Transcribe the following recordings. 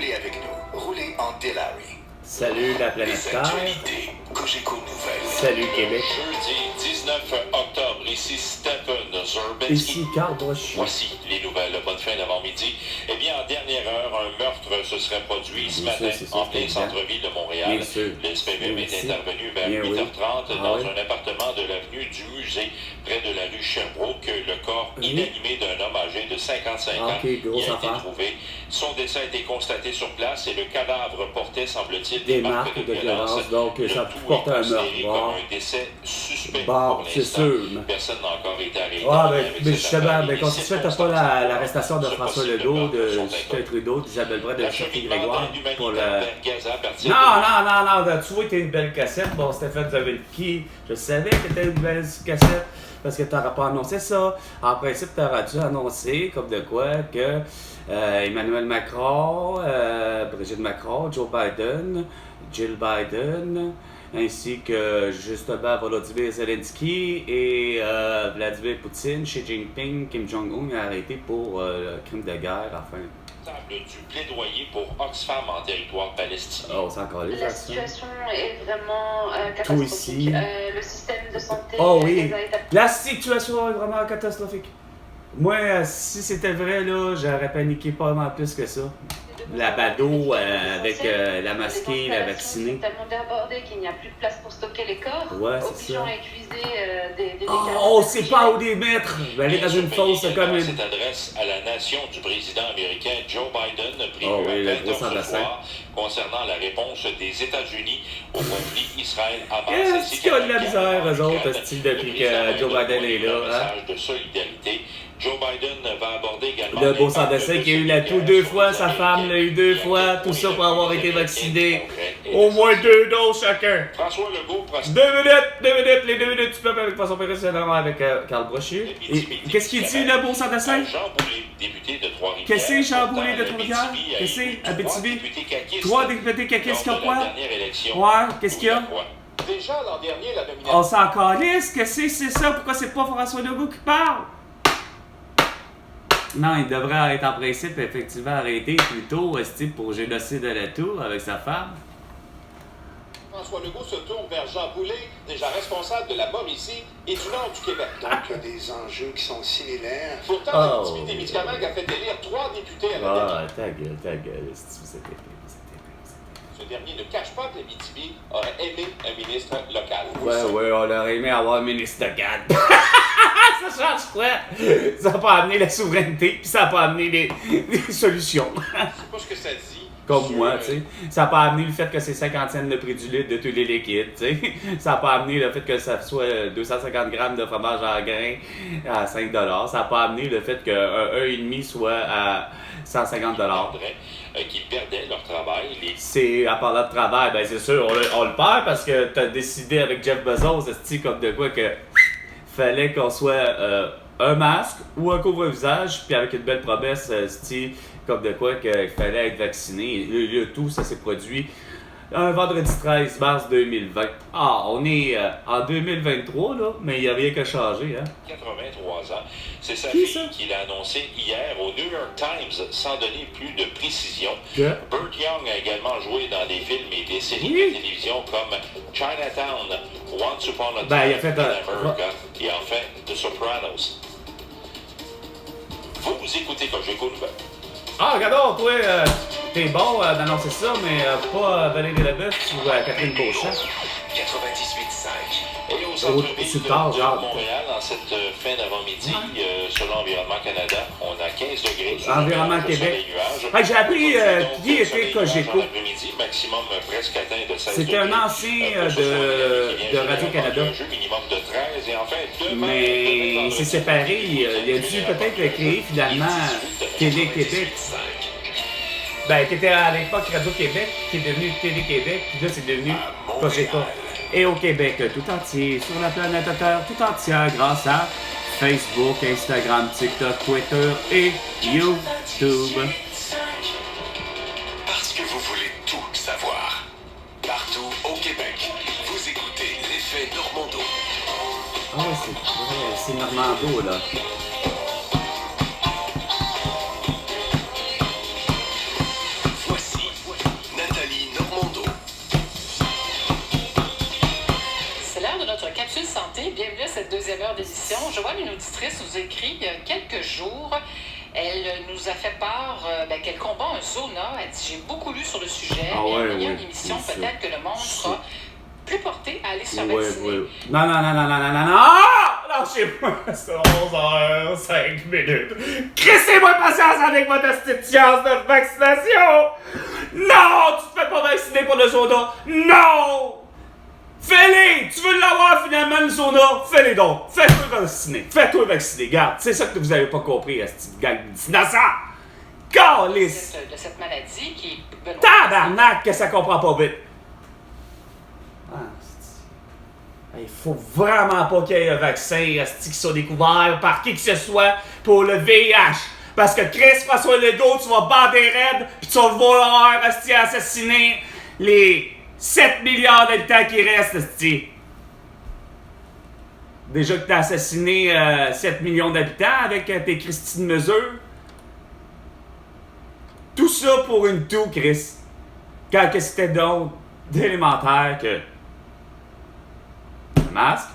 Roulez avec nous. Roulez en Delary. Salut la planète Les Terre. actualités. Cogeco Nouvelles. Salut Québec. Jeudi 19 octobre, ici Stephen Zurbinski. Ici Carl Brochu. Voici les nouvelles. Bonne fin d'avant-midi. Eh bien, en dernière heure, un meurtre se serait produit ce Bien matin sûr, c'est en ça, plein c'est centre-ville de Montréal. Bien sûr. Le SPVM est Ici. intervenu vers Bien, 8h30 oui. dans Ah oui. un appartement de l'avenue du Musée, près de la rue Sherbrooke. Le corps Oui. inanimé d'un homme âgé de 55 ans Ok, grosse y a été affaire. trouvé. Son décès a été constaté sur place et le cadavre portait, semble-t-il, Des marques de violence, donc Le ça tout porte est un considéré meurtre. comme un décès suspect Bon, pour c'est l'instant. sûr. Personne n'a encore été arrêté. Ah, avec mais cette justement, affaire. mais Les quand tu fais, t'as pas circonstances l'arrestation de ce François possible Legault, meurtre de sont Justin inconnues. Trudeau, d'Isabelle Brett, de Sophie Grégoire pour le... Gaza à partir Non, tu vois, t'es une belle cassette. Bon, Stéphane Zavelki, je savais que t'étais une belle cassette parce que t'aurais pas annoncé ça. En principe, t'aurais dû annoncer, comme de quoi, que Emmanuel Macron, Brigitte Macron, Joe Biden, Jill Biden, ainsi que justement Volodymyr Zelensky et Vladimir Poutine, Xi Jinping, Kim Jong-un est arrêté pour crime de guerre, enfin. du plaidoyer pour Oxfam en territoire palestinien. Oh, c'est encore les La actions. situation est vraiment Tout ici. catastrophique. Le système de santé Oh oui, Gaza est à- la situation est vraiment catastrophique. Moi, si c'était vrai, là, j'aurais paniqué pas mal plus que ça. La bado avec la masquée, la vaccinée. C'est tellement débordé qu'il n'y a plus de place pour stocker les corps. Ouais, c'est obligeant ça. à utiliser des Oh, décarts on sait pas où oxygène. les mettre. Aller dans une fosse comme une... Cette adresse à la nation du président américain Joe Biden prévue Oh oui, le à gros 20h ce sang-bassin. soir concernant la réponse des États-Unis au conflit Israël-Hamas. Est-ce qu'il y a de la misère, eux autres, style, depuis que Joe Biden est là, hein? Message de solidarité. Joe Biden va aborder également Le beau sang-bassin qui a eu la toux 2 fois, sa femme l'a eu 2 fois, tout ça pour avoir été vacciné. Au moins 2 doses chacun. François Legault 2 minutes, les 2 minutes, tu peux avec François Pérez, c'est normal avec Carl Brochu. Et qu'est-ce qu'il dit, le beau sang-bassin? Jean Boulet, député de Trois-Rivières. Qu'est-ce que c'est, Jean Boulet de Trois-Rivières? Qu'est-ce que c'est, Abitibi? 3 députés caquistes qui ont quoi? Ouais, qu'est-ce qu'il y a? Déjà l'an dernier, la nomination. On s'en calisse, qu'est-ce que c'est ça? Pourquoi c'est pas François Legault qui parle? Non, il devrait être en principe effectivement arrêté plutôt pour génocide de la tour avec sa femme. François Legault se tourne vers Jean Boulet, déjà responsable de la Mauricie et du nord du Québec. Donc, il y a des enjeux qui sont similaires. Pourtant, Oh. l'Abitibi-Témiscamingue a fait élire 3 députés à la Ah, députation. ta gueule, c'était. Ce dernier ne cache pas que l'Abitibi aurait aimé un ministre local. Ouais, on aurait aimé avoir un ministre de garde. Ça change quoi? Ça n'a pas amené la souveraineté, puis ça n'a pas amené des solutions. Je sais pas ce que ça dit. Comme sur, moi, tu sais. Ça n'a pas amené le fait que c'est 50 cents le prix du litre de tous les liquides, tu sais. Ça n'a pas amené le fait que ça soit 250 grammes de fromage en grains à 5 $. Ça n'a pas amené le fait qu'un 1,5 soit à 150 $. Qui perdaient leur travail. C'est, à part de travail, ben c'est sûr, on le perd parce que t'as décidé avec Jeff Bezos, esti, comme de quoi que fallait qu'on soit un masque ou un couvre-visage, puis avec une belle promesse, esti, comme de quoi qu'il fallait être vacciné. Le tout, ça s'est produit un vendredi 13 mars 2020. Ah, on est en 2023, là, mais il n'y a rien qu'à changer, hein. 83 ans. C'est sa Qui, fille ça? qui l'a annoncé hier au New York Times sans donner plus de précision. Que? Burt Young a également joué dans des films et des séries Oui. de télévision comme Chinatown, Once Upon a Time Ben, il a fait in America et enfin The Sopranos. Vous écoutez Cogeco Nouvelles. Ah, regarde, toi, t'es bon d'annoncer ça, mais pas Valérie Leboeuf ou Catherine Beauchamp. 98.5. Et au centre-ville sur le tard, de genre. Montréal, en cette fin d'avant-midi, selon Environnement Canada, on a 15 degrés. Sur Environnement le Québec. nuages. Hey, j'ai appris Donc, qui était soleil, Cogeco. nuages en après-midi, maximum presque atteint de 16 C'était un degrés. ancien Pour ce soir, qui vient de Radio-Canada. un jeu minimum de 13 et enfin demain, Mais il s'est séparé. Il a dû peut-être créer finalement Télé-Québec. Ben, qui était à l'époque Radio-Québec, qui est devenu Télé-Québec, puis là, c'est devenu Cogeco. Et au Québec tout entier, sur la planète Terre tout entière, grâce à Facebook, Instagram, TikTok, Twitter et YouTube. Parce que vous voulez tout savoir. Partout au Québec, vous écoutez l'effet Normando. Ah ouais, c'est Normando, là. Voici longueur d'émission. Joanne, une auditrice, nous écrit il y a quelques jours. Elle nous a fait part qu'elle combat un zona. Elle dit, j'ai beaucoup lu sur le sujet. Ah et ouais, en ayant ouais, une émission, c'est ça. peut-être que le monde sera plus porté à aller se faire Ouais, vacciner. ouais. Non, non, non, non, non, non, non, non! Ah! Lâchez-moi! C'est 11h05 minutes. Crissez-moi patience avec votre petite science de vaccination! Non! Tu te fais pas vacciner pour le zona! Non! Fais-les! Tu veux l'avoir finalement le zona? Fais-les donc! Fais-toi vacciner! Fais-toi vacciner! Garde, c'est ça que vous avez pas compris, à cette gang d'innocents! Calice! De cette maladie qui est... Tabarnak que ça comprend pas vite! Ah, il faut vraiment pas qu'il y ait un vaccin qui soit découvert par qui que ce soit pour le VIH. Parce que François Legault, tu vas bander raide pis tu vas vouloir assassiner les 7 milliards d'habitants qui restent, esti. Déjà que t'as assassiné 7 millions d'habitants avec tes Christine mesures. Tout ça pour une toux, Chris. Quand que c'était donc d'élémentaire que le masque,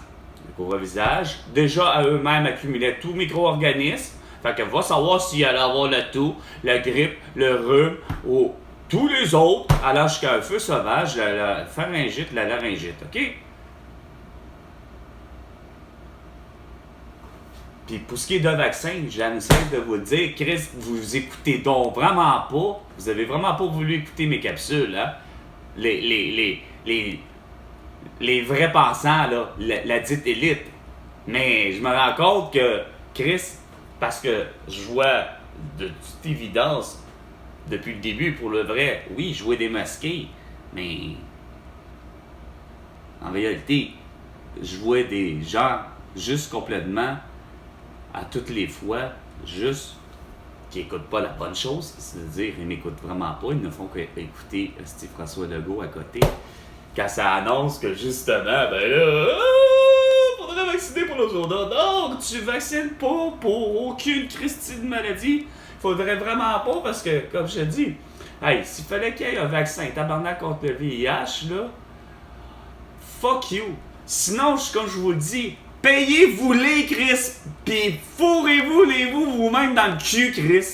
le couvre-visage, déjà à eux-mêmes accumulaient tout micro-organisme. Fait que va savoir s'il allait avoir le toux, la grippe, le rhume ou tous les autres, allant jusqu'à un feu sauvage, la pharyngite, la laryngite, OK? Puis pour ce qui est de vaccin, j'essaie de vous le dire, Chris, vous écoutez donc vraiment pas, vous avez vraiment pas voulu écouter mes capsules, hein? Les vrais pensants, là, la dite élite. Mais je me rends compte que, Chris, parce que je vois de toute évidence, depuis le début, pour le vrai, oui, je vois démasqué, mais en réalité, je vois des gens juste complètement, à toutes les fois, juste qui n'écoutent pas la bonne chose, c'est-à-dire ils n'écoutent vraiment pas, ils ne font qu'écouter Steve François Legault à côté, quand ça annonce que justement, ben là, faudrait vacciner pour le zona. Non, tu vaccines pas pour aucune Christine maladie. Faudrait vraiment pas parce que, comme je te dis, hey, s'il fallait qu'il y ait un vaccin tabarnak contre le VIH, là, fuck you. Sinon, comme je vous le dis, payez-vous les, Chris, pis fourrez-vous vous-même dans le cul, Chris.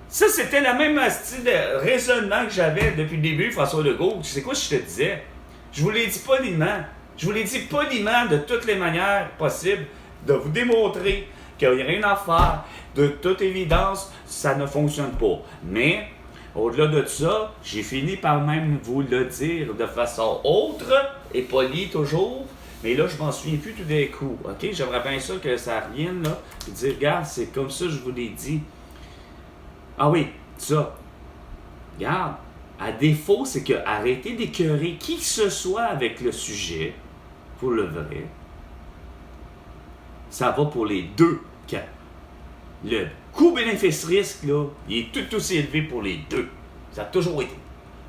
Ça, c'était le même style de raisonnement que j'avais depuis le début, François Legault. Tu sais quoi je te disais? Je vous l'ai dit poliment. Je vous l'ai dit poliment de toutes les manières possibles de vous démontrer qu'il n'y a rien à faire. De toute évidence, ça ne fonctionne pas. Mais, au-delà de ça, j'ai fini par même vous le dire de façon autre et polie toujours. Mais là, je m'en souviens plus tout d'un coup. OK? J'aimerais bien ça que ça revienne là. Et dire, regarde, c'est comme ça que je vous l'ai dit. Ah oui, ça. Regarde. À défaut, c'est que arrêtez d'écœurer qui que ce soit avec le sujet. Pour le vrai. Ça va pour les deux cas. Le coût bénéfice-risque, là, il est tout aussi élevé pour les deux. Ça a toujours été.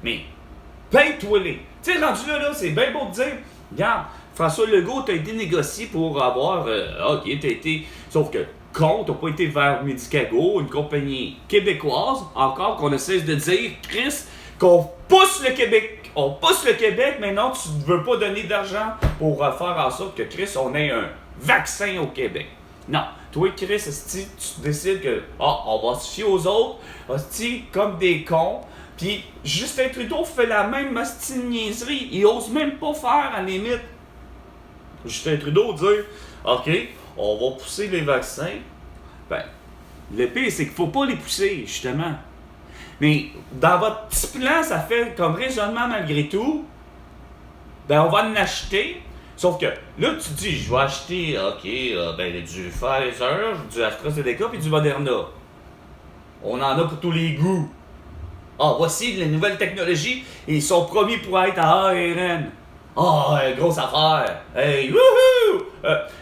Mais, paye-toi les. Tu sais, rendu là, c'est bien beau de dire, regarde, François Legault, t'as été négocié pour avoir. OK, t'as été. Sauf que, compte, t'as pas été vers Medicago, une compagnie québécoise, encore qu'on ne cesse de dire, Chris, qu'on pousse le Québec. On pousse le Québec, mais non, tu ne veux pas donner d'argent pour faire en sorte que, Chris, on ait un vaccin au Québec. Non. Toi, Chris, esti, tu décides que, on va se fier aux autres, esti, comme des cons. Puis Justin Trudeau fait la même esti niaiserie. Il ose même pas faire, à la limite. Justin Trudeau dit, OK, on va pousser les vaccins. Ben, le pire, c'est qu'il faut pas les pousser, justement. Mais dans votre petit plan, ça fait comme raisonnement malgré tout. Ben, on va en acheter. Sauf que là, tu dis, je vais acheter, OK, du Pfizer, du AstraZeneca puis du Moderna. On en a pour tous les goûts. Ah, voici les nouvelles technologies. Ils sont promis pour être à ARN. Ah, grosse affaire. Hey, wouhou!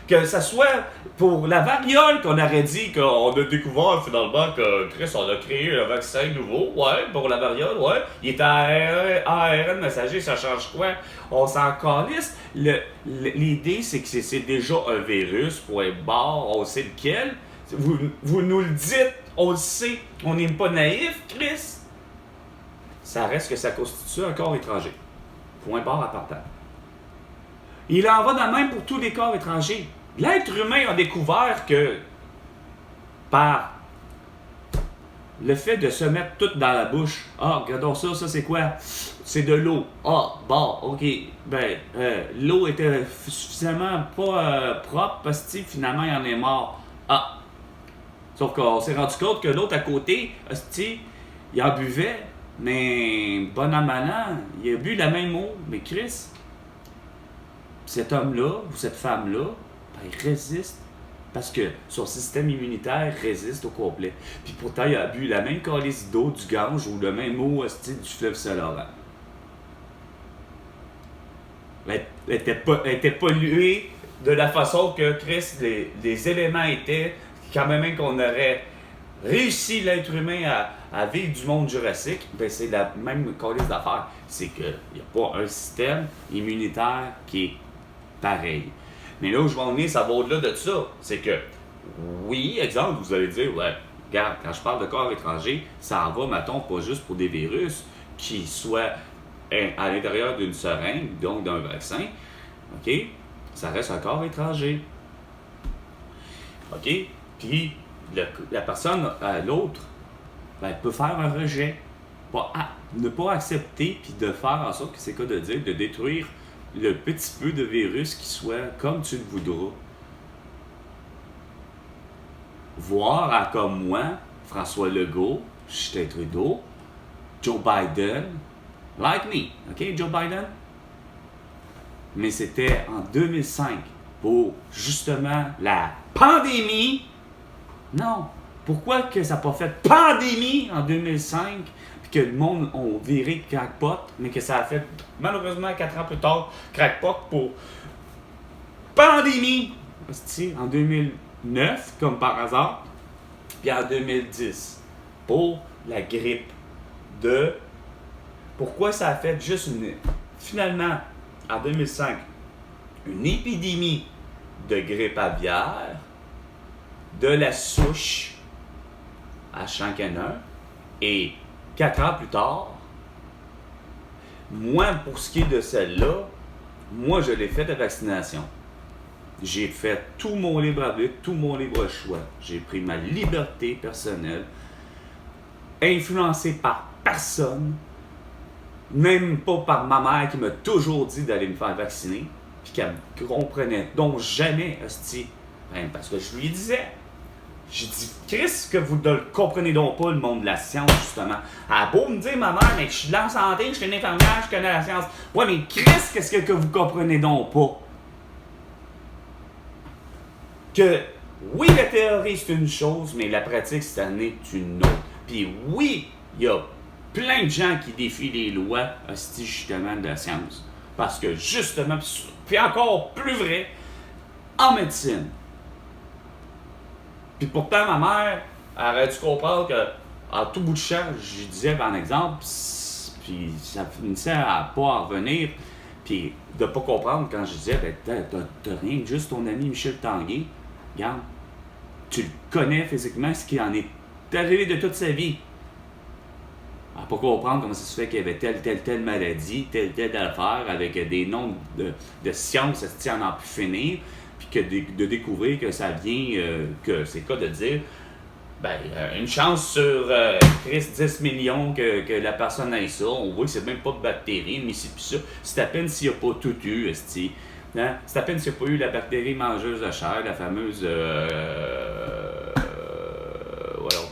Que ça soit pour la variole qu'on aurait dit qu'on a découvert finalement que Chris, on a créé un vaccin nouveau. Ouais, pour la variole, ouais. Il est à ARN messager, ça change quoi? On s'en calisse. L'idée, c'est que c'est déjà un virus, point barre, on sait lequel. Vous nous le dites, on le sait. On n'est pas naïf, Chris. Ça reste que ça constitue un corps étranger. Point barre à partant. Il en va de même pour tous les corps étrangers. L'être humain a découvert que par le fait de se mettre tout dans la bouche, ah, regardons ça c'est quoi? C'est de l'eau. Ah, bon, ok. Ben, l'eau était suffisamment pas propre parce que finalement il en est mort. Ah. Sauf qu'on s'est rendu compte que l'autre à côté, hostie, il en buvait, mais bon an, mal an, il a bu la même eau. Mais Chris, cet homme-là ou cette femme-là, ben, il résiste parce que son système immunitaire résiste au complet. Puis pourtant, il a bu la même calice d'eau du Gange ou le même eau hostie du fleuve Saint-Laurent. Elle était polluée de la façon que Chris, les éléments étaient, quand même qu'on aurait réussi l'être humain à vivre du monde jurassique, ben c'est la même calice d'affaires. C'est qu'il n'y a pas un système immunitaire qui est pareil. Mais là où je vais en venir, ça va au-delà de ça. C'est que, oui, exemple, vous allez dire, ouais, regarde, quand je parle de corps étranger, ça en va, mettons, pas juste pour des virus qui soient à l'intérieur d'une seringue, donc d'un vaccin, OK? Ça reste un corps étranger. OK? Puis, la personne à l'autre, ben, peut faire un rejet. Ne pas accepter, puis de faire en sorte que c'est quoi de dire, de détruire le petit peu de virus qui soit comme tu le voudras. Voir comme moi, François Legault, Justin Trudeau, Joe Biden, like me, OK, Joe Biden? Mais c'était en 2005 pour justement la pandémie. Non. Pourquoi que ça n'a pas fait pandémie en 2005 puis que le monde a viré crackpot, mais que ça a fait malheureusement 4 ans plus tard crackpot pour pandémie en 2009 comme par hasard, puis en 2010 pour la grippe de... Pourquoi ça a fait juste finalement en 2005 une épidémie de grippe aviaire de la souche H5N1 et 4 ans plus tard, moi, pour ce qui est de celle-là, moi, je l'ai fait de vaccination. J'ai fait tout mon libre arbitre, tout mon libre choix. J'ai pris ma liberté personnelle, influencé par personne, même pas par ma mère qui m'a toujours dit d'aller me faire vacciner, puis qu'elle me comprenait donc jamais, hostie. Ben, parce que je lui disais. J'ai dit, Chris, que vous ne le comprenez donc pas, le monde de la science, justement. Elle a beau me dire, ma mère, mais je suis de la santé, je suis une infirmière, je connais la science. Ouais, mais Chris, qu'est-ce que vous comprenez donc pas? Que, oui, la théorie, c'est une chose, mais la pratique, cette année, est une autre. Puis oui, il y a plein de gens qui défient les lois, hostie, justement, de la science. Parce que, justement, puis encore plus vrai, en médecine. Puis pourtant, ma mère, elle aurait dû comprendre qu'à tout bout de champ, je disais par exemple, puis ça finissait à pas en revenir, puis de pas comprendre quand je disais, ben, t'as rien, juste ton ami Michel Tanguay, regarde, tu le connais physiquement, ce qui en est arrivé de toute sa vie. À pas comprendre comment ça se fait qu'il y avait telle maladie, telle affaire, avec des noms de sciences, ça se tient à en plus finir. Puis que de découvrir que ça vient, que c'est quoi de dire, ben, une chance sur 10 millions que la personne ait ça. On voit que c'est même pas de bactéries, mais c'est plus ça. C'est à peine s'il n'y a pas tout eu, esti. Hein? C'est à peine s'il n'y a pas eu la bactérie mangeuse de chair, la fameuse... voilà.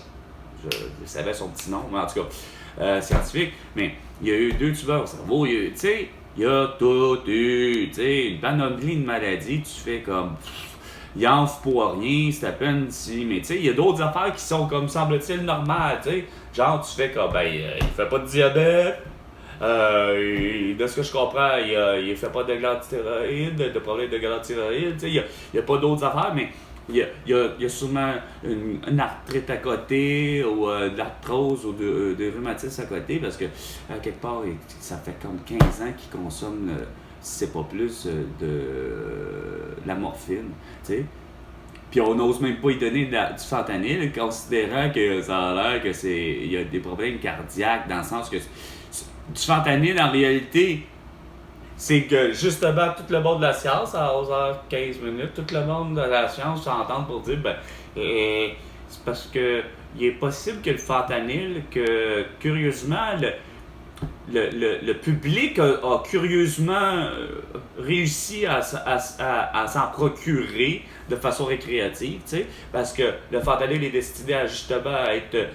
Je savais son petit nom, mais en tout cas, scientifique. Mais il y a eu 2 tumeurs au cerveau, tu sais... Il y a tout eu, tu sais, une panoplie de maladies, tu fais comme, il en faut pour rien, c'est à peine si, mais tu sais, il y a d'autres affaires qui sont comme, semble-t-il, normales, tu sais, genre, tu fais comme, ben, il fait pas de diabète, de ce que je comprends, il fait pas de glycéride, de problème de glycéride, tu sais, il y a pas d'autres affaires, mais il y a sûrement une arthrite à côté, ou de l'arthrose, ou de rhumatisme à côté, parce que, à quelque part, ça fait comme 15 ans qu'il consomme, si c'est pas plus, de la morphine, tu sais. Puis on n'ose même pas y donner du fentanyl, considérant que ça a l'air que il y a des problèmes cardiaques, dans le sens que du fentanyl, en réalité, c'est que justement tout le monde de la science, à 11h15, tout le monde de la science s'entend pour dire c'est parce que il est possible que le fentanyl, que curieusement, le public a curieusement réussi à s'en procurer de façon récréative, tu sais, parce que le fentanyl est destiné à justement être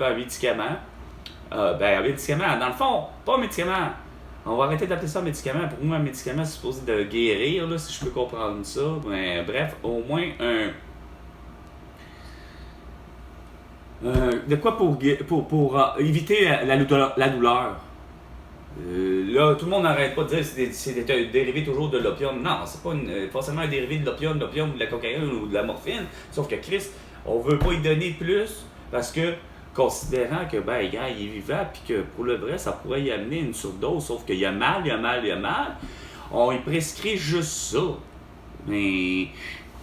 un médicament. Un médicament, dans le fond, pas un médicament. On va arrêter d'appeler ça un médicament. Pour moi, un médicament, c'est supposé de guérir, là, si je peux comprendre ça. Mais bref, au moins de quoi pour éviter la douleur. Là, tout le monde n'arrête pas de dire que c'est un dérivé toujours de l'opium. Non, c'est pas forcément un dérivé de l'opium, ou de la cocaïne ou de la morphine. Sauf que Christ, on veut pas y donner plus parce que, considérant que, il est vivant puis que pour le vrai, ça pourrait y amener une surdose. Sauf qu'il y a mal, on y prescrit juste ça. Mais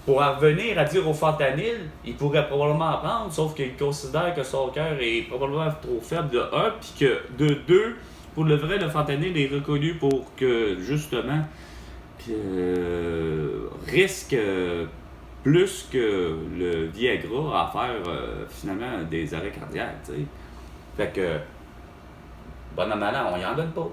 pour en revenir à dire au fentanyl, il pourrait probablement en prendre, sauf qu'il considère que son cœur est probablement trop faible de 1, puis que de 2, pour le vrai, le fentanyl est reconnu pour que, justement, risque plus que le Viagra à faire, finalement, des arrêts cardiaques, tu sais. Fait que, bon an, mal an, on y en donne pas.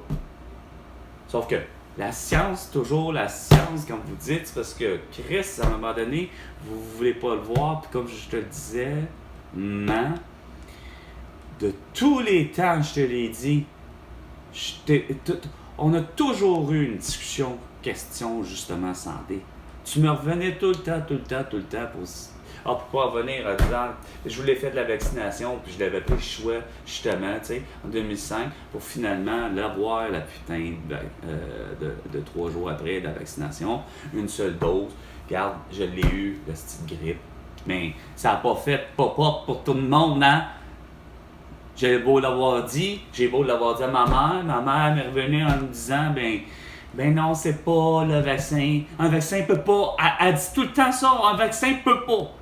Sauf que, la science, toujours la science, comme vous dites, c'est parce que Chris, à un moment donné, vous voulez pas le voir, puis comme je te le disais, de tous les temps, je te l'ai dit, on a toujours eu une discussion, question justement santé. Tu me revenais tout le temps pour pourquoi revenir en disant, je voulais faire de la vaccination, puis je l'avais pris le choix, justement, tu sais, en 2005, pour finalement l'avoir, la putain de 3 jours après de la vaccination, une seule dose. Regarde, je l'ai eu, la petite grippe. Mais ça n'a pas fait pop-up pour tout le monde, hein? J'ai beau l'avoir dit à ma mère m'est revenue en me disant, ben non, c'est pas le vaccin. Un vaccin peut pas. Elle dit tout le temps ça, un vaccin peut pas.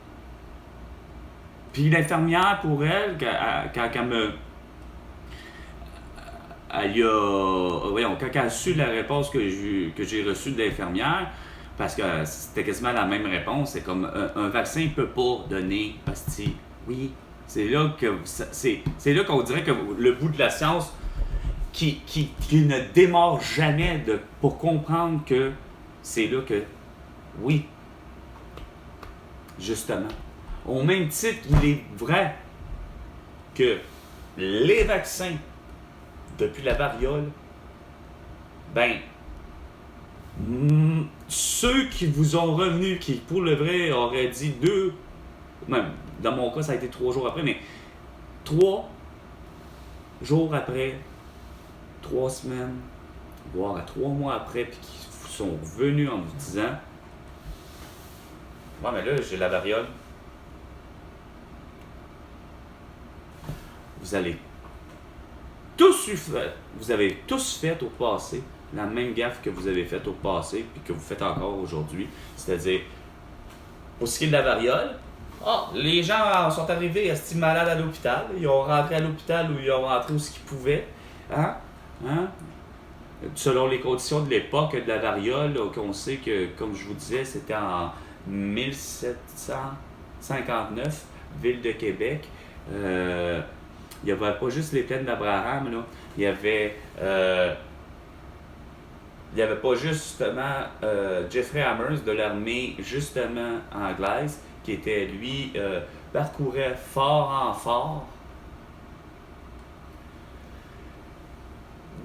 Puis l'infirmière, pour elle, quand elle a su la réponse que j'ai reçue de l'infirmière, parce que c'était quasiment la même réponse, c'est comme un vaccin ne peut pas donner pastille. Oui, c'est là qu'on dirait que le bout de la science qui ne démarre jamais pour comprendre que c'est là que, oui, justement. Au même titre, il est vrai que les vaccins, depuis la variole, ceux qui vous ont revenu, qui pour le vrai auraient dit 2, même dans mon cas ça a été 3 jours après, mais 3 jours après, 3 semaines, voire à 3 mois après, puis qui sont venus en vous disant, ouais, mais là j'ai la variole. Vous avez tous fait au passé la même gaffe que vous avez faite au passé puis que vous faites encore aujourd'hui. C'est-à-dire, pour ce qui est de la variole, les gens sont arrivés malades à l'hôpital. Ils ont rentré à l'hôpital ou ils ont rentré où ce qu'ils pouvaient. Selon les conditions de l'époque de la variole, on sait que, comme je vous disais, c'était en 1759, ville de Québec. Il n'y avait pas juste les plaines d'Abraham, là. Il y avait pas justement Jeffrey Amherst de l'armée justement anglaise qui était lui parcourait fort en fort.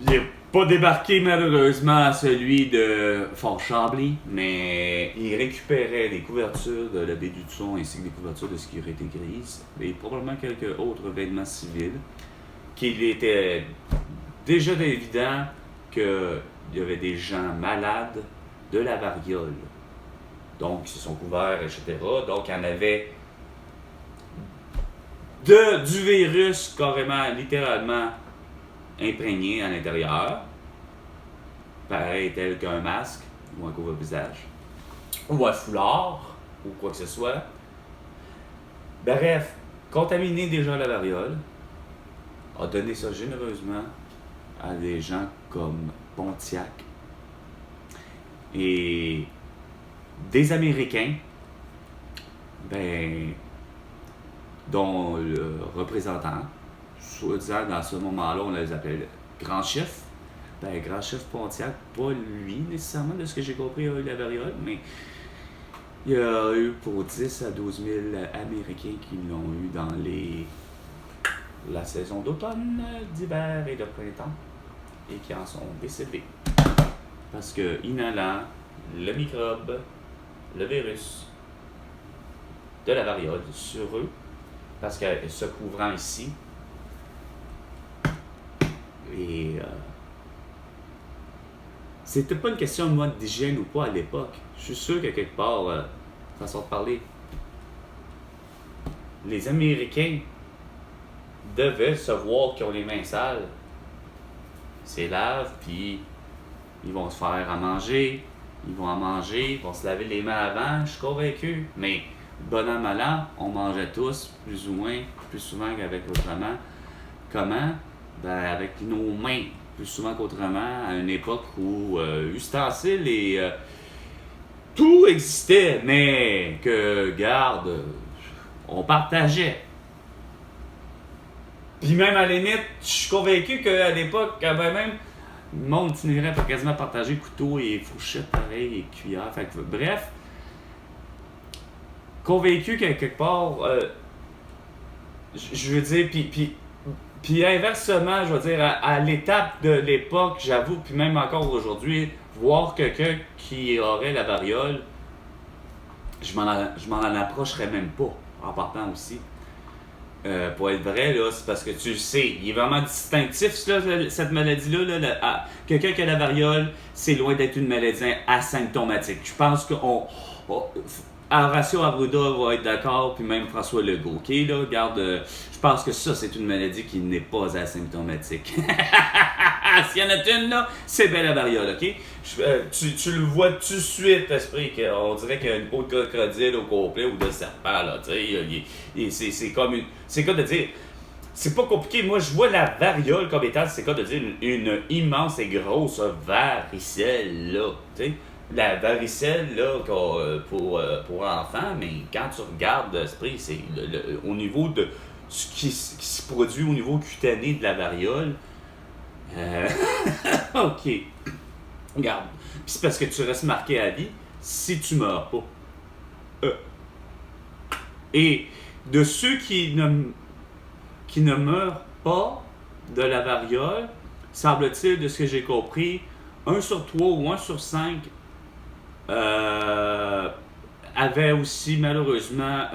Il n'est pas débarqué malheureusement à celui de Fort Chambly, mais il récupérait les couvertures de la baie du Thon ainsi que des couvertures de sécurité grise et probablement quelques autres événements civils, qu'il était déjà évident qu'il y avait des gens malades de la variole. Donc, ils se sont couverts, etc. Donc, il y en avait du virus carrément, littéralement, imprégné à l'intérieur, pareil tel qu'un masque ou un couvre-visage ou un foulard ou quoi que ce soit. Bref, contaminé déjà la variole, a donné ça généreusement à des gens comme Pontiac et des Américains, ben, dont le représentant, soi-disant dans ce moment-là, on les appelle grand chef. Ben, grand chef Pontiac, pas lui nécessairement, de ce que j'ai compris, a eu la variole, mais il y a eu pour 10 à 12 000 Américains qui l'ont eu dans la saison d'automne, d'hiver et de printemps, et qui en sont décédés. Parce que inhalant le microbe, le virus de la variole sur eux, parce que se couvrant ici, et c'était pas une question de mode d'hygiène ou pas à l'époque. Je suis sûr que quelque part, façon de parler, les Américains devaient se voir qu'ils ont les mains sales, se lavent, puis ils vont se faire à manger, ils vont en manger, ils vont se laver les mains avant, je suis convaincu. Mais bon an, mal an, on mangeait tous, plus ou moins, plus souvent qu'avec autrement. Comment? Ben, avec nos mains, plus souvent qu'autrement, à une époque où ustensiles et tout existait, mais que, garde, on partageait. Puis même à la limite, je suis convaincu qu'à l'époque, quand même, le monde finirait par quasiment partager couteau et fourchette pareil et cuillère. Fait que, bref, convaincu qu'à quelque part, je veux dire, puis inversement, je veux dire, à l'étape de l'époque, j'avoue, puis même encore aujourd'hui, voir quelqu'un qui aurait la variole, je m'en approcherais même pas, en partant aussi. Pour être vrai, là, c'est parce que tu le sais, il est vraiment distinctif, là, cette maladie-là. Là, quelqu'un qui a la variole, c'est loin d'être une maladie asymptomatique. Je pense qu'on... Horacio Arruda va être d'accord, puis même François Legault, ok, là, regarde, je pense que ça, c'est une maladie qui n'est pas asymptomatique. S'il y en a une, là, c'est bien la variole, ok? Tu le vois tout de suite, esprit, on dirait qu'il y a une peau de crocodile au complet ou de serpent, là, tu sais, c'est comme une... C'est quoi de dire... C'est pas compliqué, moi, je vois la variole comme étant, c'est quoi de dire, une immense et grosse varicelle, là, tu sais? La varicelle, là, pour enfants, mais quand tu regardes l'esprit, c'est au niveau de ce qui se produit au niveau cutané de la variole. OK. Regarde. Puis c'est parce que tu restes marqué à vie si tu meurs pas. Et de ceux qui ne meurent pas de la variole, semble-t-il, de ce que j'ai compris, 1 sur 3 ou 1 sur 5 avait aussi malheureusement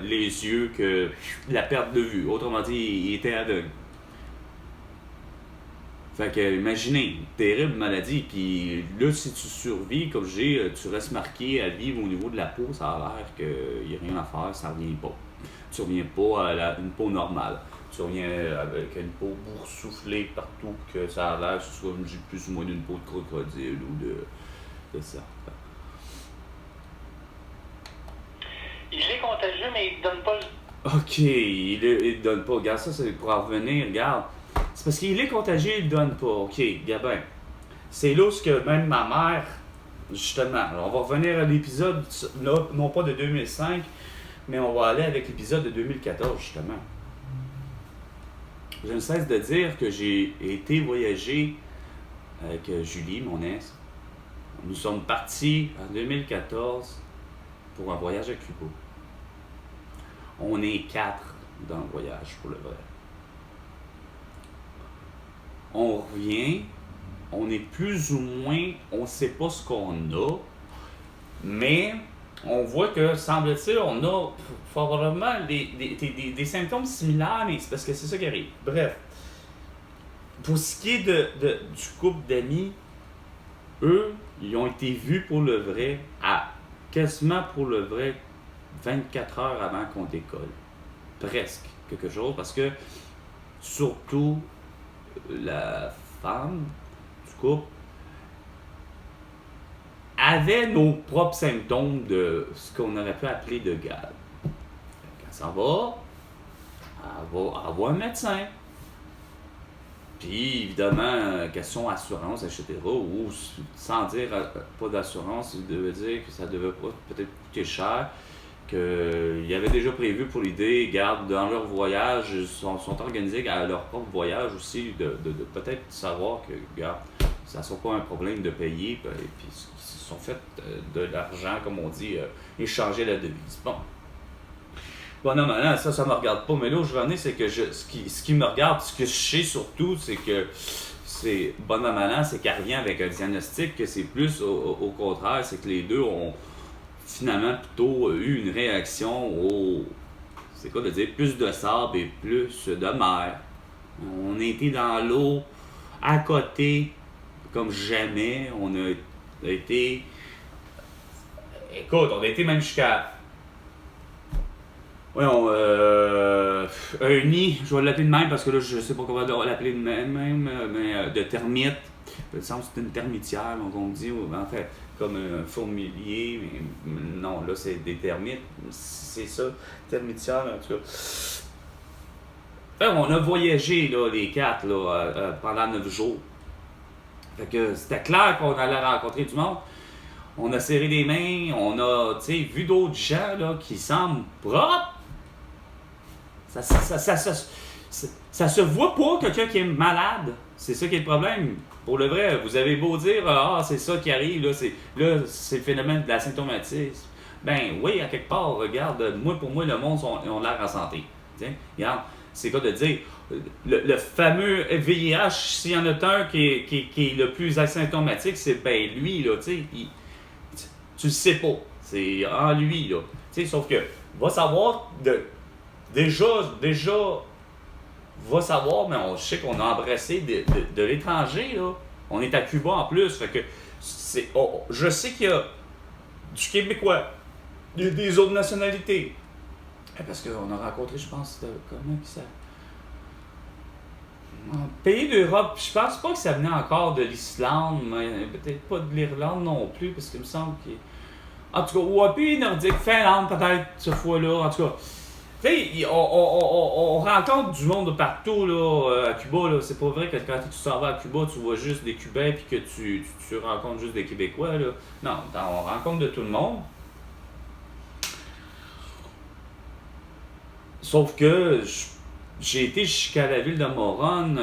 les yeux que la perte de vue. Autrement dit, il était aveugle. Fait que imaginez, terrible maladie. Puis là, si tu survis, comme tu restes marqué à vivre au niveau de la peau, ça a l'air qu'il n'y a rien à faire, ça revient pas. Tu reviens pas à une peau normale. Tu reviens avec une peau boursouflée partout, que ça a l'air que ce soit plus ou moins d'une peau de crocodile ou de serpent. Il est contagieux, mais il ne donne pas le... OK, il donne pas. Regarde, ça, c'est pour en revenir. Regarde. C'est parce qu'il est contagieux, il donne pas. OK, Gabin. C'est là où que même ma mère, justement, alors on va revenir à l'épisode, non pas de 2005, mais on va aller avec l'épisode de 2014, justement. Je ne cesse de dire que j'ai été voyager avec Julie, mon ex. Nous sommes partis en 2014 pour un voyage à Cuba. On est 4 dans le voyage, pour le vrai. On revient, on est plus ou moins, on ne sait pas ce qu'on a, mais on voit que, semble-t-il, on a probablement des symptômes similaires, mais c'est parce que c'est ça qui arrive. Bref, pour ce qui est du couple d'amis, eux, ils ont été vus pour le vrai, quasiment pour le vrai, 24 heures avant qu'on décolle. Presque quelque chose, parce que surtout la femme du couple avait nos propres symptômes de ce qu'on aurait pu appeler de gale. Quand ça va, elle va un médecin. Puis, évidemment, question assurance, etc. Ou sans dire pas d'assurance, ça devait dire que ça devait pas peut-être coûter cher. Qu'il y avait déjà prévu pour l'idée, garde dans leur voyage, ils sont organisés à leur propre voyage aussi, de peut-être savoir que, regarde, ça ne sera pas un problème de payer, puis ils se sont fait de l'argent, comme on dit, échanger la devise. Bon, non, maintenant, ça me regarde pas, mais là où je vais en venir, c'est que ce qui me regarde, ce que je sais surtout, c'est que c'est, bon an, mal an, c'est qu'il revient avec un diagnostic, que c'est plus au contraire, c'est que les deux ont finalement plutôt eu une réaction au, c'est quoi de dire, plus de sable et plus de mer. On a été dans l'eau, à côté, comme jamais. On a été, écoute, on a été même jusqu'à, voyons, un nid, je vais l'appeler de même parce que là, je sais pas comment l'appeler de même, mais de termites. Le sens c'est une termitière, donc on dit, en fait, comme un fourmilier, mais non, là, c'est des termites, c'est ça, termitière, en tout cas. Fait, on a voyagé, là, les quatre, là, pendant 9 jours. Fait que c'était clair qu'on allait rencontrer du monde. On a serré les mains, on a, tu sais, vu d'autres gens, là, qui semblent propres. Ça se voit pas quelqu'un qui est malade. C'est ça qui est le problème. Pour le vrai, vous avez beau dire ah c'est ça qui arrive, là c'est le phénomène de l'asymptomatisme. Ben oui, à quelque part, regarde, pour moi, le monde ont l'air en santé. Tiens, regarde, c'est quoi de dire le fameux VIH, s'il y en a un qui est le plus asymptomatique, c'est ben lui, là, tu sais, tu le sais pas. C'est en lui, là. Tu sais, sauf que va savoir déjà va savoir, mais on sait qu'on a embrassé de l'étranger, là. On est à Cuba en plus, fait que je sais qu'il y a du Québécois, il y a des autres nationalités. Parce qu'on a rencontré, je pense, comment ça... Un pays d'Europe, je pense pas que ça venait encore de l'Islande, mais peut-être pas de l'Irlande non plus, parce qu'il me semble qu'il... En tout cas, ou un pays nordique, Finlande peut-être, cette fois-là, en tout cas... Tu sais, on rencontre du monde de partout là, à Cuba. Là. C'est pas vrai que quand tu s'en vas à Cuba, tu vois juste des Cubains et que tu rencontres juste des Québécois. Là. Non, on rencontre de tout le monde. Sauf que j'ai été jusqu'à la ville de Moronne.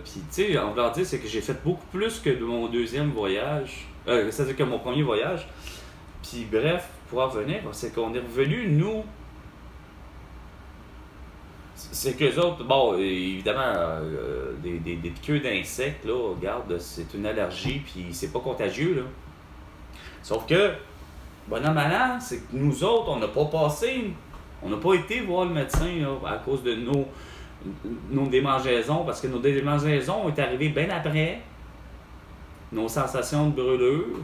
Puis, tu sais, en voulant dire, c'est que j'ai fait beaucoup plus que de mon deuxième voyage. C'est-à-dire que mon premier voyage. Puis, bref, pour en revenir, c'est qu'on est revenu, nous. C'est qu'eux autres, bon, évidemment, des piqûres d'insectes, là, regarde, c'est une allergie, puis c'est pas contagieux, là. Sauf que, bon an, mal an, c'est que nous autres, on n'a pas été voir le médecin, là, à cause de nos démangeaisons, parce que nos démangeaisons sont arrivées bien après nos sensations de brûlure.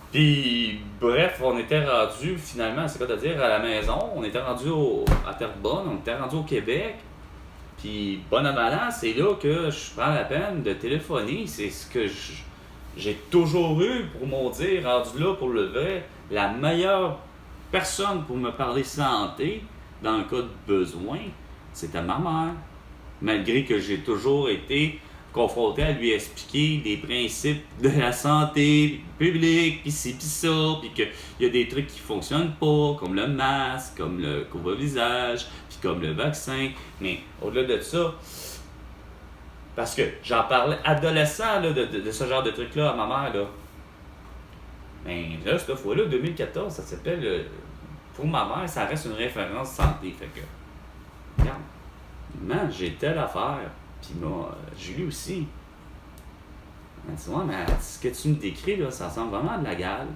Puis, bref, on était rendu finalement, c'est quoi à dire, à la maison. On était rendu à Terrebonne, on était rendu au Québec. Puis, bon an, mal an, c'est là que je prends la peine de téléphoner. C'est ce que j'ai toujours eu pour m'en dire, rendu là pour le vrai, la meilleure personne pour me parler santé, dans le cas de besoin, c'était ma mère. Malgré que j'ai toujours été confronté à lui expliquer des principes de la santé publique, pis ci pis ça, pis qu'il y a des trucs qui fonctionnent pas, comme le masque, comme le couvre-visage, puis comme le vaccin. Mais au-delà de ça, parce que j'en parlais adolescent là, de ce genre de trucs-là à ma mère, là. Mais là, cette fois-là, 2014, ça s'appelle, pour ma mère, ça reste une référence santé. Fait que, regarde, man, j'ai telle affaire. Puis moi, Julie aussi. Elle dit, ouais, mais ce que tu me décris, là, ça ressemble vraiment à de la gale.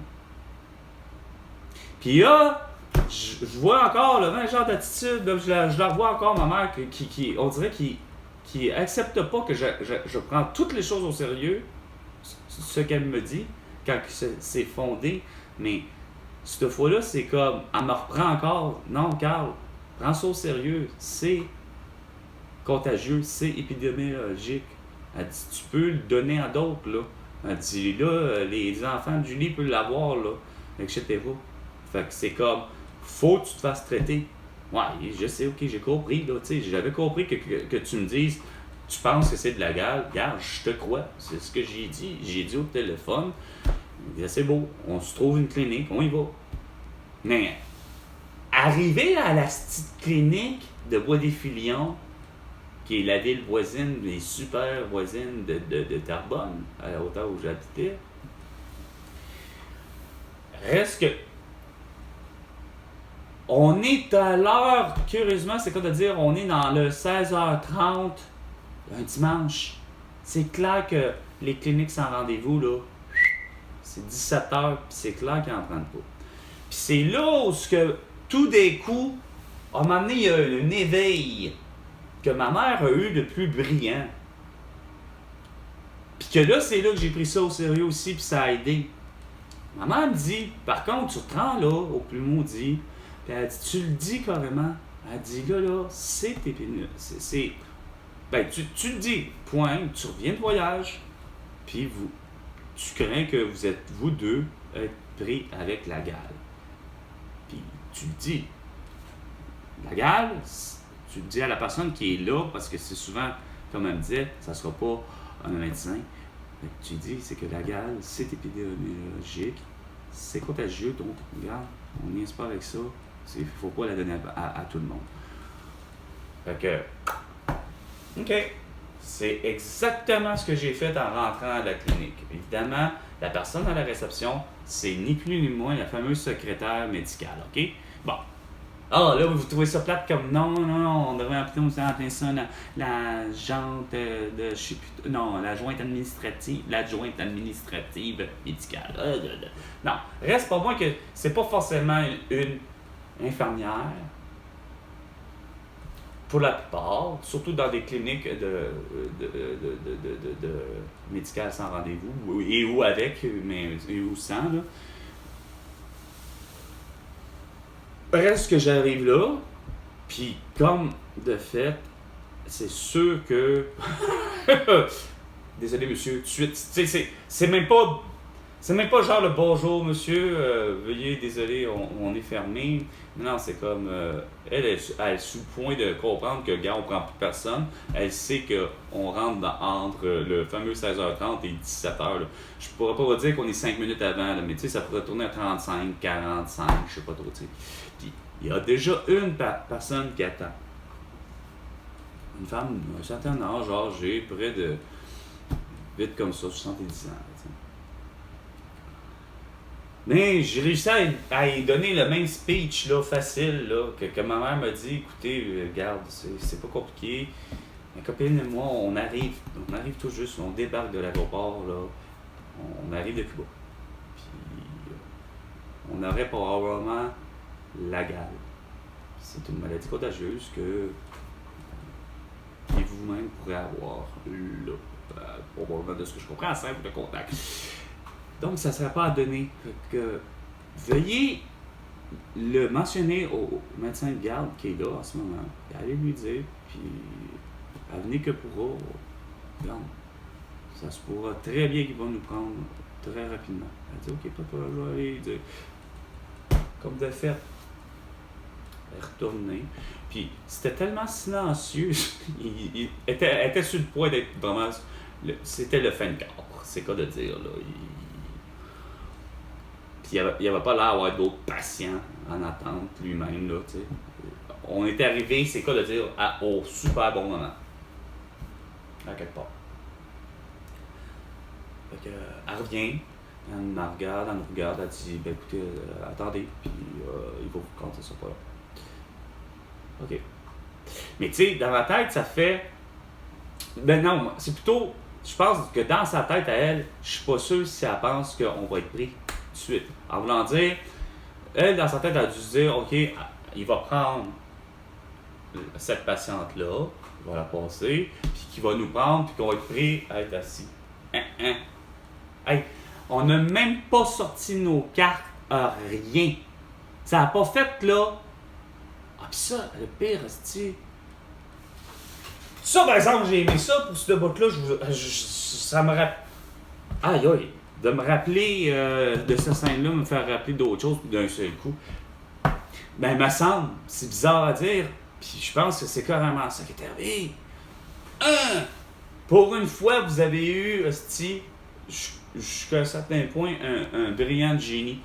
Puis là, je vois encore le même genre d'attitude. Là, je la revois encore, ma mère, qui on dirait qui accepte pas que je prends toutes les choses au sérieux, ce qu'elle me dit, quand c'est fondé. Mais cette fois-là, c'est comme, elle me reprend encore. Non, Carl, prends ça au sérieux. C'est contagieux, c'est épidémiologique. Elle dit, tu peux le donner à d'autres, là. Elle dit, là, les enfants de Julie peuvent l'avoir, là, etc. Fait que c'est comme, faut que tu te fasses traiter. Ouais, je sais, ok, j'ai compris, là, tu sais, j'avais compris que tu me dises, tu penses que c'est de la gale, regarde, je te crois, c'est ce que j'ai dit. J'ai dit au téléphone, c'est beau, on se trouve une clinique, on y va. Mais, arriver à la petite clinique de Bois-des-Filions, qui est la ville voisine, les super voisines de Terrebonne, à la hauteur où j'habitais, reste que on est à l'heure, curieusement, c'est quoi de dire, on est dans le 16h30 un dimanche. C'est clair que les cliniques sans rendez-vous, là, c'est 17h, puis c'est clair qu'ils n'en prennent pas. Puis c'est là où que, tout d'un coup, à un moment donné, il y a un éveil que ma mère a eu de plus brillant. Puis que là, c'est là que j'ai pris ça au sérieux aussi, puis ça a aidé. Ma mère me dit, par contre, tu te rends là, au plus maudit, puis elle dit, tu le dis carrément. Elle dit, là, c'est épineux. Ben, tu le dis, point, tu reviens de voyage, puis tu crains que vous êtes, vous deux, être pris avec la gale. Puis tu le dis. La gale, tu le dis à la personne qui est là, parce que c'est souvent, comme elle me disait, ça sera pas un médecin. Tu dis, c'est que la gale, c'est épidémiologique, c'est contagieux, donc regarde, on n'y est pas avec ça. Il ne faut pas la donner à tout le monde. Fait que, OK. C'est exactement ce que j'ai fait en rentrant à la clinique. Évidemment, la personne à la réception, c'est ni plus ni moins la fameuse secrétaire médicale, OK? Bon. Ah, là, vous trouvez ça plate comme non, on devrait appeler ça la jante de, je sais plus, non, l'adjointe administrative médicale. Non, reste pas moins que c'est pas forcément une infirmière. Pour la plupart, surtout dans des cliniques de médicales sans rendez-vous, et ou avec, mais et ou sans, là. Reste que j'arrive là, puis comme de fait, c'est sûr que... Désolé, monsieur, tout de suite, c'est même pas... C'est même pas genre le bonjour, monsieur, veuillez, désolé, on est fermé. Non, c'est comme. Elle est sous le point de comprendre que, gars, on prend plus personne. Elle sait qu'on rentre entre le fameux 16h30 et 17h. Là. Je pourrais pas vous dire qu'on est 5 minutes avant, là, mais tu sais, ça pourrait tourner à 35, 45, je sais pas trop, tu sais. Puis, il y a déjà une personne qui attend. Une femme d'un certain âge, âgée, près de. Vite comme ça, 70 ans. T'sais. Mais j'ai réussi à y donner le même speech là, facile là, que ma mère m'a dit, écoutez, regarde, c'est pas compliqué. Ma copine et moi, on arrive tout juste, on débarque de l'aéroport, là, on arrive de Cuba. Puis on aurait probablement la gale. C'est une maladie contagieuse que vous-même pourrez avoir là, probablement de ce que je comprends, simple de contact. Donc, ça ne sera pas à donner. Que, veuillez le mentionner au médecin de garde qui est là en ce moment. Et allez lui dire, puis avenez que pourra. Regarde, ça se pourra très bien qu'il va nous prendre très rapidement. Elle dit, OK, papa, je vais aller dire. Comme de fait, elle est retournée. Puis, c'était tellement silencieux. Elle était sur le point d'être vraiment. C'était le fin de quart. C'est quoi de dire, là. Puis il avait pas l'air d'avoir d'autres patients en attente lui-même, là, tu sais. On est arrivé, c'est quoi de dire, au super bon moment. À quelque part. Fait que, elle revient, elle nous regarde, elle dit, ben écoutez, attendez, puis il va vous compter ça pas là. OK. Mais tu sais, dans ma tête, ça fait... Ben non, c'est plutôt... Je pense que dans sa tête à elle, je suis pas sûr si elle pense qu'on va être pris tout de suite. En voulant dire, elle, dans sa tête, elle a dû se dire, OK, il va prendre cette patiente-là, il va la passer, puis qu'il va nous prendre, puis qu'on va être pris à être assis. Hey, on n'a même pas sorti nos cartes, rien. Ça n'a pas fait, là. Ah, pis ça, le pire, c'est... Ça, par exemple, j'ai aimé ça pour ce bout-là. Ça me rappelle. Aïe, aïe. De me rappeler de cette scène-là, me faire rappeler d'autres choses d'un seul coup. Ben, me semble, c'est bizarre à dire, puis je pense que c'est carrément ça qui est arrivé. Pour une fois, vous avez eu, hostie, jusqu'à un certain point, un brillant génie.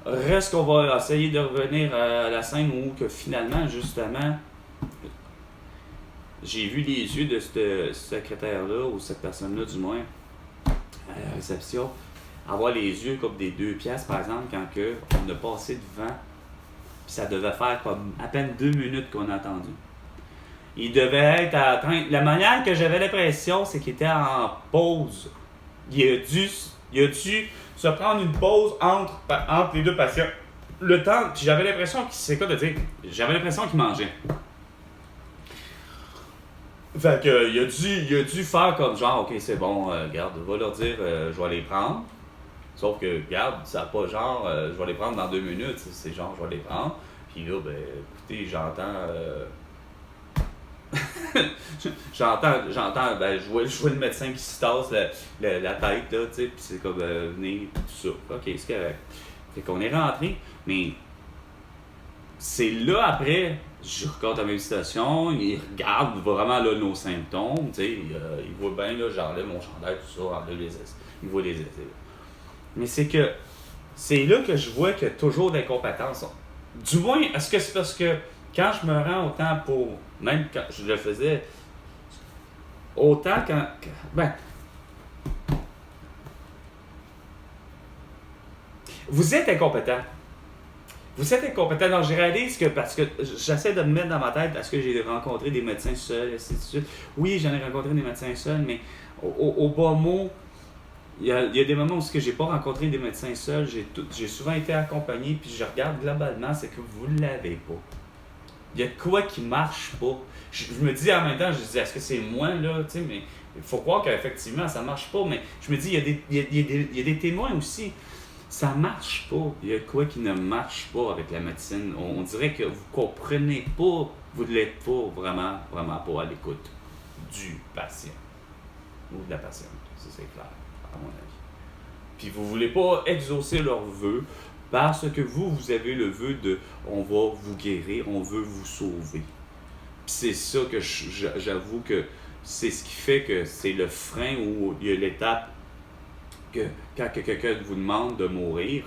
Reste qu'on va essayer de revenir à la scène où que finalement, justement, j'ai vu les yeux de ce secrétaire-là, ou cette personne-là du moins, à la réception, avoir les yeux comme des 2 piastres, par exemple, quand on a passé devant, puis ça devait faire comme à peine 2 minutes qu'on a attendu. Il devait être en train... La manière que j'avais l'impression, c'est qu'il était en pause. Il a dû se prendre une pause entre les 2 patients. Le temps, puis j'avais l'impression qu'il... C'est quoi de dire? J'avais l'impression qu'il mangeait. Fait que, il a dû faire comme genre, ok, c'est bon, regarde, va leur dire, je vais les prendre. Sauf que, regarde, ça n'a pas genre, je vais les prendre dans 2 minutes, c'est genre, je vais les prendre. Puis là, ben, écoutez, j'entends, ben, je vois le médecin qui se tasse la tête, là, tu sais, puis c'est comme, venez, tout ça. Ok, c'est correct. Fait qu'on est rentré, mais c'est là, après, je regarde la même situation, il regarde vraiment là, nos symptômes, tu sais, il voit bien, là, j'enlève mon chandail, tout ça, il voit les essais. Mais c'est là que je vois qu'il y a toujours d'incompétence. Du moins, est-ce que c'est parce que quand je me rends autant pour, même quand je le faisais, autant ben, vous êtes incompétent. Vous êtes incompétent. Donc, je réalise que, parce que j'essaie de me mettre dans ma tête, est-ce que j'ai rencontré des médecins seuls, ainsi de suite. Oui, j'en ai rencontré des médecins seuls, mais au bas mot, il y a des moments où j'ai pas rencontré des médecins seuls, j'ai souvent été accompagné, puis je regarde globalement, c'est que vous ne l'avez pas. Il y a de quoi qui marche pas. Je me dis en même temps, je dis, est-ce que c'est moi, là, tu sais, mais il faut croire qu'effectivement, ça marche pas, mais je me dis, il y a des témoins aussi. Ça marche pas. Il y a quoi qui ne marche pas avec la médecine. On dirait que vous comprenez pas, vous ne l'êtes pas vraiment pas à l'écoute du patient ou de la patiente. Ça, c'est clair, à mon avis. Puis vous voulez pas exaucer leurs vœux parce que vous avez le vœu de « on va vous guérir, on veut vous sauver ». Puis c'est ça que j'avoue que c'est ce qui fait que c'est le frein où il y a l'étape que quand quelqu'un vous demande de mourir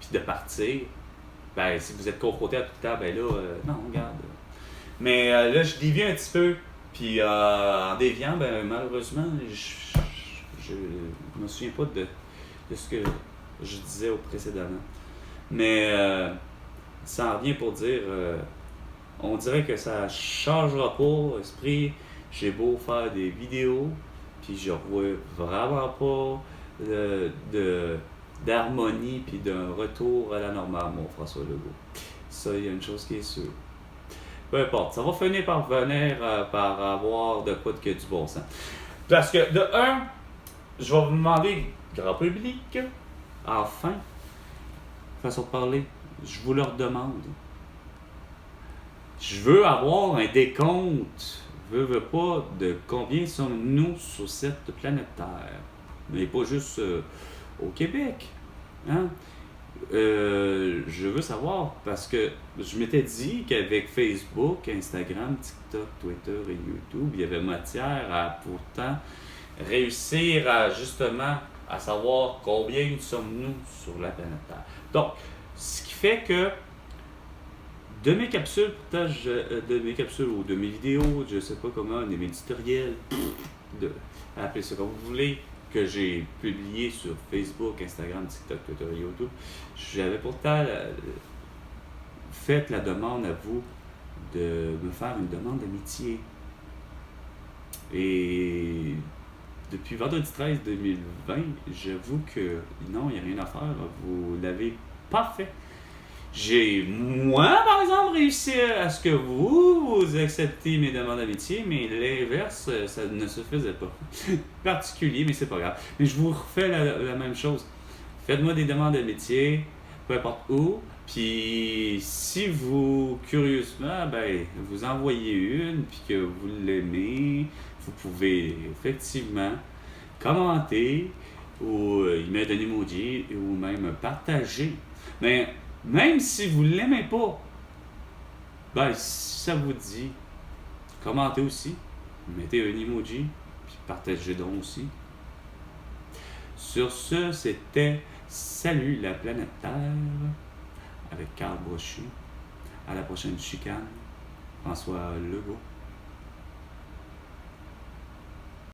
puis de partir, ben si vous êtes confronté à tout le temps, ben là, non, regarde. Mais là, je dévie un petit peu, puis en déviant, ben malheureusement, je me souviens pas de ce que je disais précédemment. Mais ça en revient pour dire, on dirait que ça changera pas, esprit. J'ai beau faire des vidéos, puis je vois vraiment pas d'harmonie puis d'un retour à la normale, mon François Legault. Ça, il y a une chose qui est sûre. Peu importe, ça va finir par venir par avoir de quoi que du bon sens. Parce que, de un, je vais vous demander, grand public, enfin, façon de parler, je vous le redemande. Je veux avoir un décompte, veux pas, de combien sommes-nous sur cette planète Terre. Mais pas juste au Québec. Hein? Je veux savoir, parce que je m'étais dit qu'avec Facebook, Instagram, TikTok, Twitter et YouTube, il y avait matière à pourtant réussir à justement à savoir combien sommes-nous sur la planète Terre. Donc, ce qui fait que de mes capsules, ou de mes vidéos, je sais pas comment, de mes tutoriels, appelez ça comme vous voulez, que j'ai publié sur Facebook, Instagram, TikTok, Twitter et YouTube, j'avais pourtant fait la demande à vous de me faire une demande d'amitié. Et depuis vendredi 13 2020, j'avoue que non, il n'y a rien à faire, vous l'avez pas fait. J'ai, moi, par exemple, réussi à ce que vous acceptez mes demandes d'amitié, mais l'inverse, ça ne se faisait pas. Particulier, mais c'est pas grave. Mais je vous refais la même chose. Faites-moi des demandes d'amitié, peu importe où, puis si vous, curieusement, ben, vous envoyez une, puis que vous l'aimez, vous pouvez effectivement commenter, ou y mettre un emoji, ou même partager. Mais Même si vous ne l'aimez pas, ben, si ça vous dit, commentez aussi, mettez un emoji, puis partagez donc aussi. Sur ce, c'était Salut la planète Terre avec Carl Brochu. À la prochaine chicane. François Legault.